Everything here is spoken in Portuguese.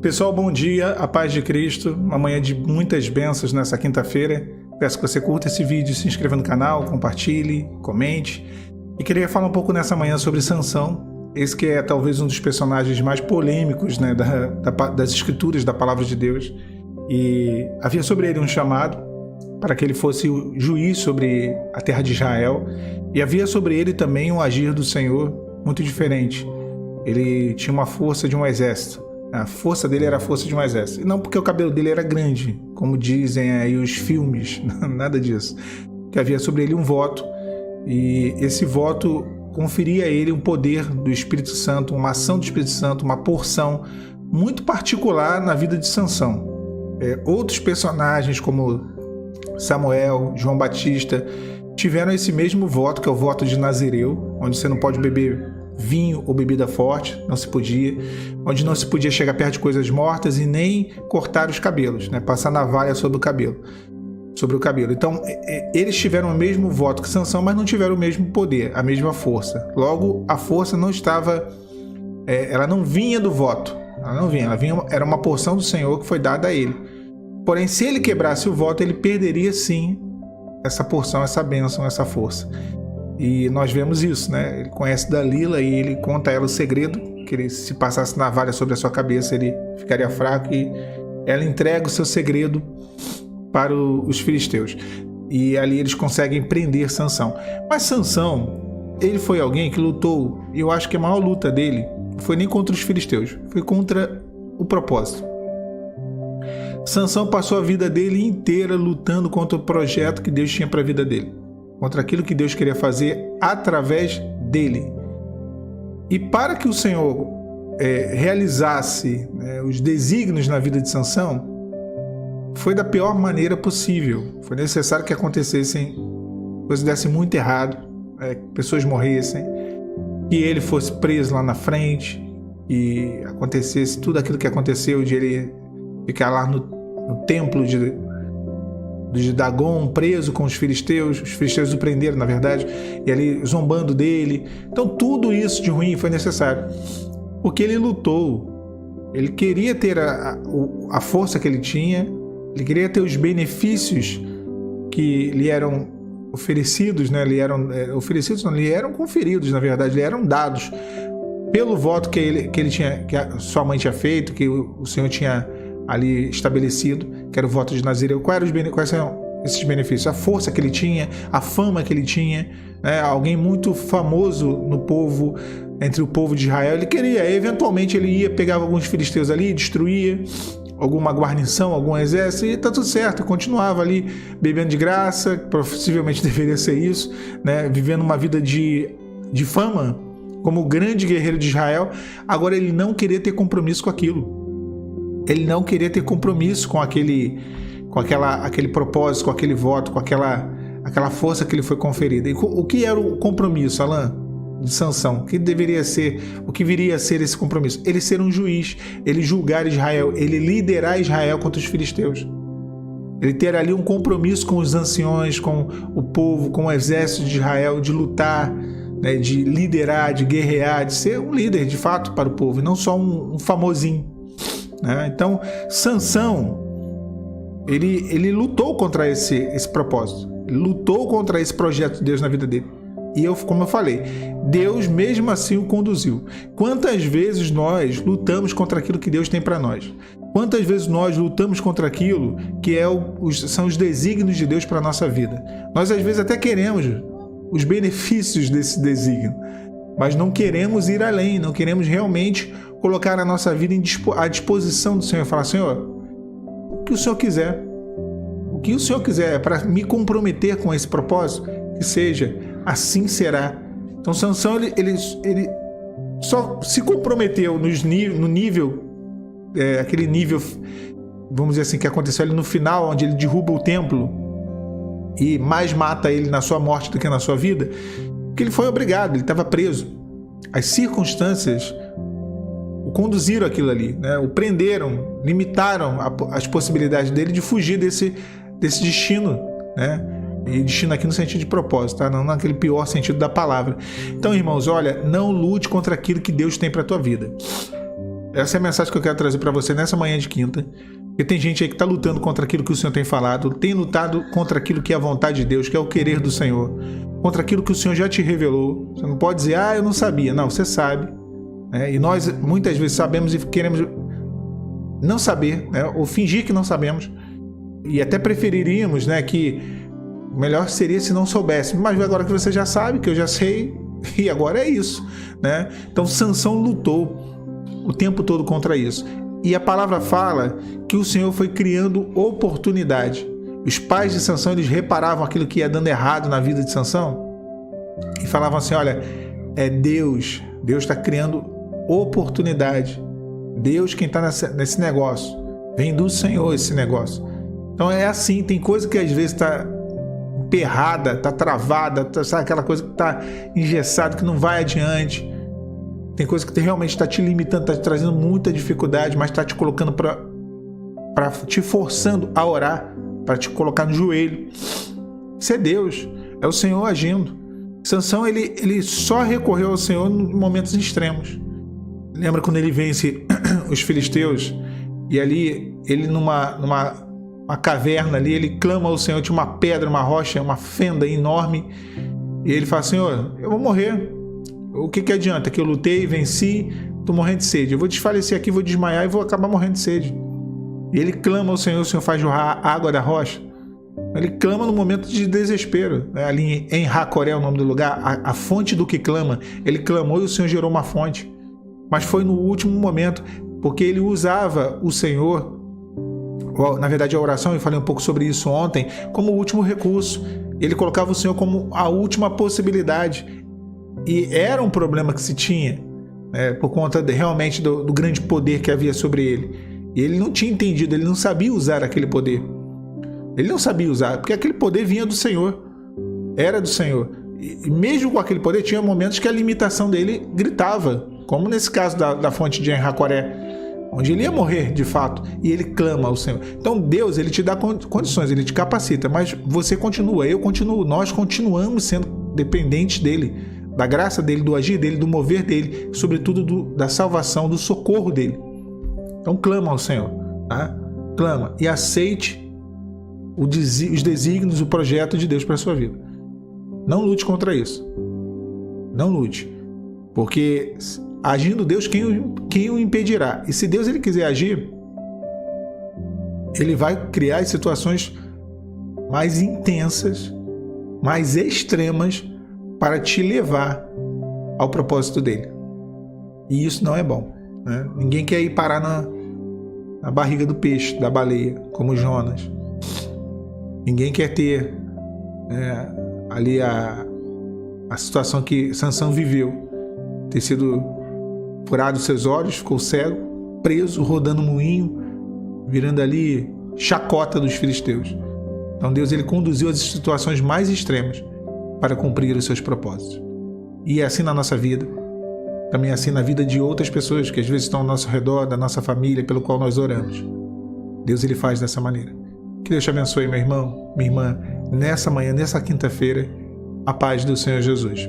Pessoal, bom dia, a paz de Cristo, uma manhã de muitas bênçãos nessa quinta-feira. Peço que você curta esse vídeo, se inscreva no canal, compartilhe, comente. E queria falar um pouco nessa manhã sobre Sansão, esse que é talvez um dos personagens mais polêmicos, né, das escrituras da palavra de Deus. E havia sobre ele um chamado para que ele fosse o juiz sobre a terra de Israel. E havia sobre ele também um agir do Senhor muito diferente. Ele tinha uma força de um exército. A força dele era a força de um exército. E não porque o cabelo dele era grande, como dizem aí os filmes, nada disso. Que havia sobre ele um voto, e esse voto conferia a ele um poder do Espírito Santo, uma ação do Espírito Santo, uma porção muito particular na vida de Sansão. Outros personagens como Samuel, João Batista, tiveram esse mesmo voto, que é o voto de Nazireu, onde você não pode beber vinho ou bebida forte, não se podia, onde não se podia chegar perto de coisas mortas e nem cortar os cabelos, né? Passar navalha sobre o cabelo. Então, eles tiveram o mesmo voto que Sansão, mas não tiveram o mesmo poder, a mesma força. Logo, a força não estava, ela não vinha do voto, ela vinha, era uma porção do Senhor que foi dada a ele. Porém, se ele quebrasse o voto, ele perderia sim essa porção, essa bênção, essa força. E nós vemos isso, né? Ele conhece Dalila e ele conta a ela o segredo, que ele, se passasse navalha sobre a sua cabeça, ele ficaria fraco, e ela entrega o seu segredo para os filisteus. E ali eles conseguem prender Sansão. Mas Sansão, ele foi alguém que lutou, e eu acho que a maior luta dele foi nem contra os filisteus, foi contra o propósito. Sansão passou a vida dele inteira lutando contra o projeto que Deus tinha para a vida dele, contra aquilo que Deus queria fazer através dele. E para que o Senhor realizasse, os desígnios na vida de Sansão, foi da pior maneira possível. Foi necessário que acontecessem coisas dessem muito errado, pessoas morressem, que ele fosse preso lá na frente, e acontecesse tudo aquilo que aconteceu, de ele ficar lá no templo de Dagon, preso com os filisteus o prenderam, na verdade, e ali zombando dele. Então tudo isso de ruim foi necessário, porque ele lutou, ele queria ter a força que ele tinha, ele queria ter os benefícios que lhe eram oferecidos, né? Lhe eram conferidos, na verdade, lhe eram dados pelo voto que ele tinha, que a sua mãe tinha feito, que o Senhor tinha ali estabelecido, que era o voto de Nazireu. Quais são esses benefícios? A força que ele tinha, a fama que ele tinha, né? Alguém muito famoso no povo, entre o povo de Israel. Ele queria, eventualmente ele ia, pegava alguns filisteus ali, destruía alguma guarnição, algum exército, e tá tudo certo, continuava ali bebendo de graça, possivelmente deveria ser isso, né? Vivendo uma vida de fama como o grande guerreiro de Israel. Agora ele não queria ter compromisso com aquilo. Ele não queria ter compromisso com aquele propósito, com aquele voto, com aquela força que lhe foi conferida. E o que era o compromisso, Alan, de Sansão? O que viria a ser esse compromisso? Ele ser um juiz, ele julgar Israel, ele liderar Israel contra os filisteus. Ele ter ali um compromisso com os anciões, com o povo, com o exército de Israel, de lutar, né, de liderar, de guerrear, de ser um líder de fato para o povo, e não só um famosinho. Então, Sansão, ele lutou contra esse propósito, ele lutou contra esse projeto de Deus na vida dele. E como eu falei, Deus mesmo assim o conduziu. Quantas vezes nós lutamos contra aquilo que Deus tem para nós? Quantas vezes nós lutamos contra aquilo que são os desígnios de Deus para a nossa vida? Nós às vezes até queremos os benefícios desse desígnio, mas não queremos ir além, não queremos realmente colocar a nossa vida à disposição do Senhor e falar: Senhor, o que o Senhor quiser, para me comprometer com esse propósito, que seja, assim será. Então Sansão, ele só se comprometeu no nível, aquele nível, vamos dizer assim, que aconteceu ali no final, onde ele derruba o templo e mais mata ele na sua morte do que na sua vida, porque ele foi obrigado, ele estava preso. As circunstâncias o conduziram aquilo ali, né? O prenderam, limitaram as possibilidades dele de fugir desse destino, né? E destino aqui no sentido de propósito, tá? Não naquele pior sentido da palavra. Então, irmãos, olha, não lute contra aquilo que Deus tem para a tua vida. Essa é a mensagem que eu quero trazer para você nessa manhã de quinta. Porque tem gente aí que está lutando contra aquilo que o Senhor tem falado, tem lutado contra aquilo que é a vontade de Deus, que é o querer do Senhor, contra aquilo que o Senhor já te revelou. Você não pode dizer, eu não sabia. Não, você sabe. E nós muitas vezes sabemos e queremos não saber, ou fingir que não sabemos. E até preferiríamos, que o melhor seria se não soubesse. Mas agora que você já sabe, que eu já sei, e agora é isso. Então Sansão lutou o tempo todo contra isso. E a palavra fala que o Senhor foi criando oportunidade. Os pais de Sansão, eles reparavam aquilo que ia dando errado na vida de Sansão e falavam assim, olha, é Deus está criando oportunidade. Deus quem está nesse negócio. Vem do Senhor esse negócio. Então é assim, tem coisa que às vezes está emperrada, está travada, sabe, aquela coisa que está engessada, que não vai adiante. Tem coisa que realmente está te limitando, está te trazendo muita dificuldade, mas está te colocando para te forçando a orar, para te colocar no joelho. Isso é Deus, é o Senhor agindo. Sansão, ele só recorreu ao Senhor em momentos extremos. Lembra quando ele vence os filisteus e ali ele numa caverna ali, ele clama ao Senhor, tinha uma pedra, uma rocha, uma fenda enorme, e ele fala, Senhor, eu vou morrer. O que adianta? Que eu lutei, venci, estou morrendo de sede. Eu vou desfalecer aqui, vou desmaiar e vou acabar morrendo de sede. E ele clama ao Senhor, o Senhor faz jorrar a água da rocha. Ele clama no momento de desespero. Ali em Racoré é o nome do lugar, a fonte do que clama. Ele clamou e o Senhor gerou uma fonte. Mas foi no último momento, porque ele usava o Senhor, na verdade a oração, eu falei um pouco sobre isso ontem, como o último recurso. Ele colocava o Senhor como a última possibilidade. E era um problema que se tinha, por conta realmente do grande poder que havia sobre ele. E ele não tinha entendido, ele não sabia usar aquele poder. Ele não sabia usar, porque aquele poder vinha do Senhor, era do Senhor. E mesmo com aquele poder, tinha momentos que a limitação dele gritava, como nesse caso da fonte de Racoré, onde ele ia morrer de fato, e ele clama ao Senhor. Então Deus, ele te dá condições, ele te capacita, mas você continua, eu continuo, nós continuamos sendo dependentes dele, da graça dele, do agir dele, do mover dele, sobretudo da salvação, do socorro dele. Então clama ao Senhor, tá? Clama e aceite os desígnios, o projeto de Deus para a sua vida. Não lute contra isso. Não lute. Porque agindo Deus, quem o impedirá? E se Deus ele quiser agir, ele vai criar situações mais intensas, mais extremas, para te levar ao propósito dele. E isso não é bom. Ninguém quer ir parar na barriga do peixe, da baleia, como Jonas. Ninguém quer ter ali a situação que Sansão viveu. Ter sido furado seus olhos, ficou cego, preso, rodando moinho, virando ali chacota dos filisteus. Então Deus ele conduziu as situações mais extremas para cumprir os seus propósitos. E é assim na nossa vida, também é assim na vida de outras pessoas que às vezes estão ao nosso redor, da nossa família, pelo qual nós oramos. Deus ele faz dessa maneira. Que Deus te abençoe, meu irmão, minha irmã, nessa manhã, nessa quinta-feira, a paz do Senhor Jesus.